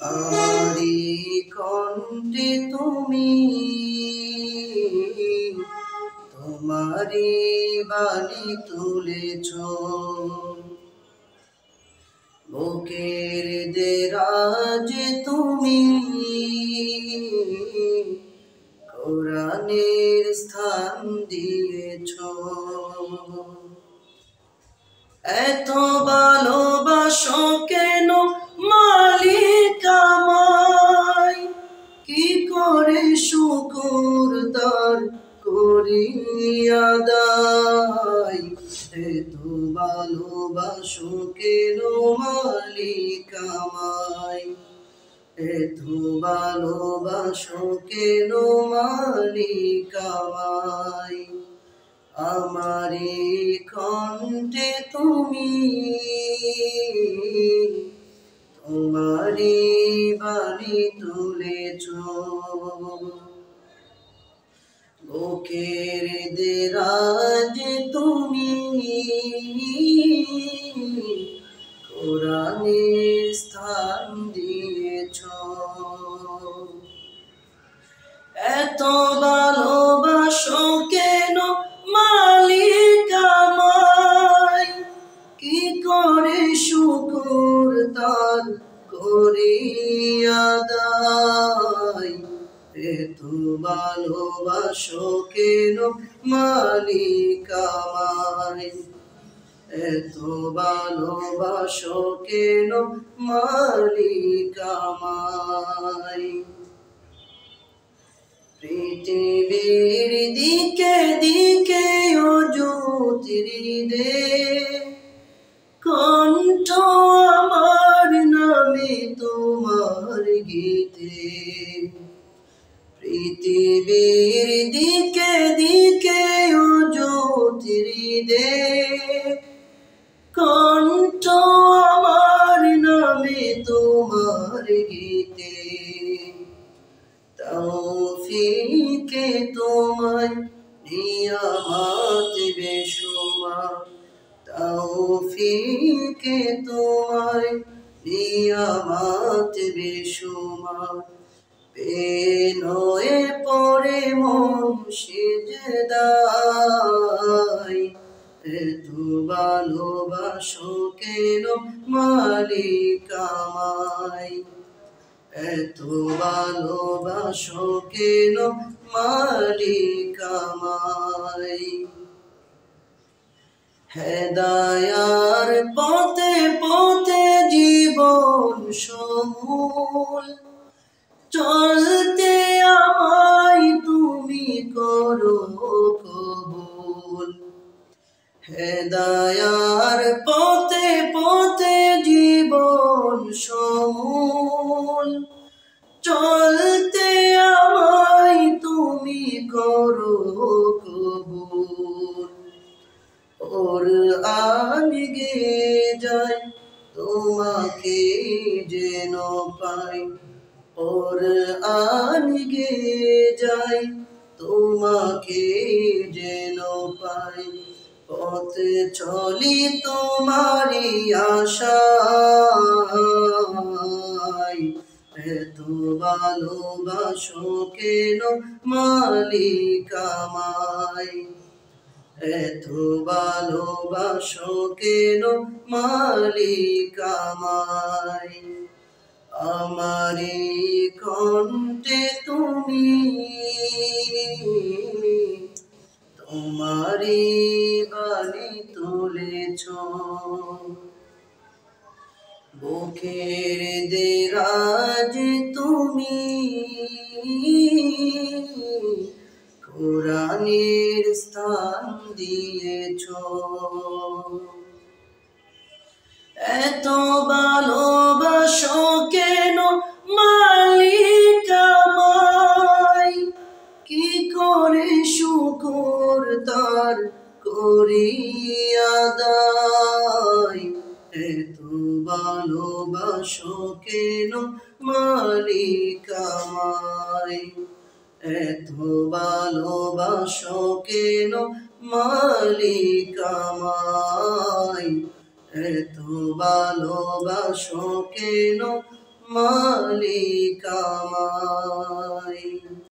আমারি কণ্ঠে তুমি তোমারি বাণী তুলেছ, বুকের দেরাজে তুমি কোরআনের স্থান দিয়েছ। এত ভালোবাসো কেন মালিক আমায়, কি করে শুকর তার করি আদায়। এত ভালোবাসো কেন মালিক আমায়, এত ভালোবাসো কেন মালিক আমায়। আমারি কণ্ঠে তুমি তোমারি বাণী তুলেছ, বুকের দেরাজে তুমি কোরআনের স্থান দিয়েছ। এত ভালোবাসো কেন মালিক আমায়, কি করে শুকর তার করি আদায়। এত ভালোবাসো কেন মালিক আমায়, এত ভালোবাসো কেন মালিক আমায়। পৃথিবীর দিকে দিকে ও জ্যোতির্দে কণ্ঠ আমার নামে তোমার গীতে। পৃথিবীর দিকে দিকে ও জ্যোতির্দে কণ্ঠ আমার নামে তোমার গীতে। তৌফিকে তোমায় নিয়ামত বেশুমার, তৌফিকে তোমায় নিয়ামত বেশুমার। পেয়ে পড়ে মন সিজদায়, এত ভালোবাসো কেন মালিক আমায়, এত ভালোবাসো কেন মালিক আমায়। হেদায়ার পথে পথে জীবন সমূল চলতে আমায় তুমি করো কবুল। হেদায়ার পথে পথে জীবন সমূল চলতে আমায় তুমি করো কবুল। কোরআন গে যাই তোমাকে যেন পাই, কোরআন গে যাই তোমাকে যেন পাই। পথে চলি তোমারি আশায়, এত ভালোবাসো কেন মালিক আমায়, এত ভালোবাসো কেন মালিক আমায়। আমারি কণ্ঠে তুমি তোমারি বাণী তুলেছ, বুকের দেরাজে তুমি কোরআনের স্থান দিয়েছ। এত ভালোবাসো কেন মালিক আমায়, কি করে শুকর তার করি আদায়। এত ভালোবাসো কেন মালিক আমায়, এত ভালোবাসো কেন মালিক আমায়, এত ভালোবাসো কেন মালিক আমায়।